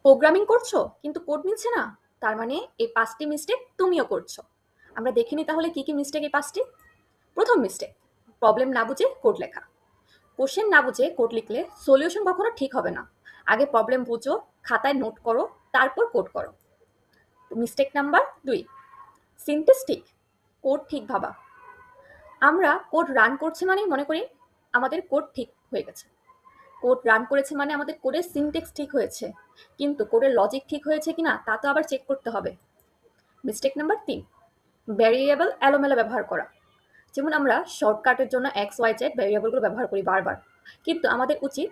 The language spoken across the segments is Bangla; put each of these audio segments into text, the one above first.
প্রোগ্রামিং করছো কিন্তু কোড মিলছে না, তার মানে এই ৫টি মিস্টেক তুমিও করছো। আমরা দেখে নিই তাহলে কি মিস্টেক এই ৫টি। প্রথম মিস্টেক, প্রবলেম না বুঝে কোড লেখা। কোশ্চেন না বুঝে কোড লিখলে সলিউশন কখনো ঠিক হবে না। আগে প্রবলেম বুঝো, খাতায় নোট করো, তারপর কোড করো। মিস্টেক নাম্বার ২, সিনট্যাক্স ঠিক, কোড ঠিক ভাবা। আমরা কোড রান করছি মানেই মনে করি আমাদের কোড ঠিক হয়ে গেছে। কোড রান করেছে মানে আমাদের কোডের সিনট্যাক্স ঠিক হয়েছে, কিন্তু কোডের লজিক ঠিক হয়েছে কিনা তা তো আবার চেক করতে হবে। মিস্টেক নাম্বার ৩, ভ্যারিয়েবল এলোমেলো ব্যবহার করা। যেমন আমরা শর্টকাটের জন্য এক্স ওয়াই জেড ভ্যারিয়েবলগুলো ব্যবহার করি বারবার, কিন্তু আমাদের উচিত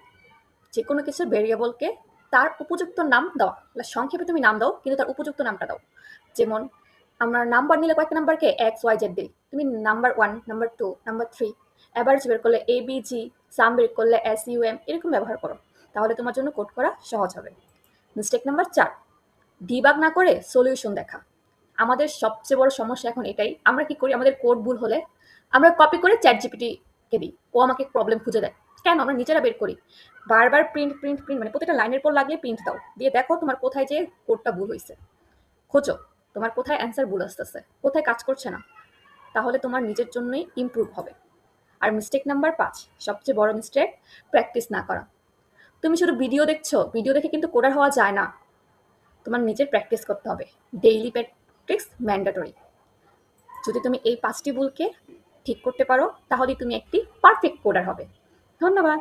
যে কোনো কিছুর ভ্যারিয়েবলকে তার উপযুক্ত নাম দেওয়া। সংক্ষেপে তুমি নাম দাও, কিন্তু তার উপযুক্ত নামটা দাও। যেমন আমরা নাম্বার নিলে কয়েকটা নাম্বারকে এক্স ওয়াই জেড দিই, তুমি নাম্বার 1, নাম্বার 2, নাম্বার 3, অ্যাভারেজ বের করলে এ বি জি, সাম বের করলে এস ইউ এম, এরকম ব্যবহার করো, তাহলে তোমার জন্য কোড করা সহজ হবে। মিস্টেক নাম্বার ৪, ডিবাগ না করে সলিউশন দেখা। আমাদের সবচেয়ে বড় সমস্যা এখন এটাই, আমরা কি করি, আমাদের কোড ভুল হলে আমরা কপি করে চ্যাট জিপিটিকে দিই, ও আমাকে প্রবলেম খুঁজে দেয়। কেন আমরা নিজেরা বের করি? বারবার প্রিন্ট প্রিন্ট প্রিন্ট, মানে প্রত্যেকটা লাইনের পর লাগিয়ে প্রিন্ট দাও, দিয়ে দেখো তোমার কোথায় যে কোডটা ভুল হয়েছে। খোঁজো তোমার কোথায় অ্যান্সার ভুল আসতেছে, কোথায় কাজ করছে না, তাহলে তোমার নিজের জন্যই ইমপ্রুভ হবে। আর মিস্টেক নাম্বার ৫, সবচেয়ে বড় মিস্টেক, প্র্যাকটিস না করা। তুমি শুধু ভিডিও দেখছো, ভিডিও দেখে কিন্তু কোডার হওয়া যায় না। তোমার নিজের প্র্যাকটিস করতে হবে। Daily practice mandatory. যদি তুমি এই ৫টি ভুলকে ঠিক করতে পারো, তাহলেই তুমি একটি পারফেক্ট কোডার হবে। ধন্যবাদ।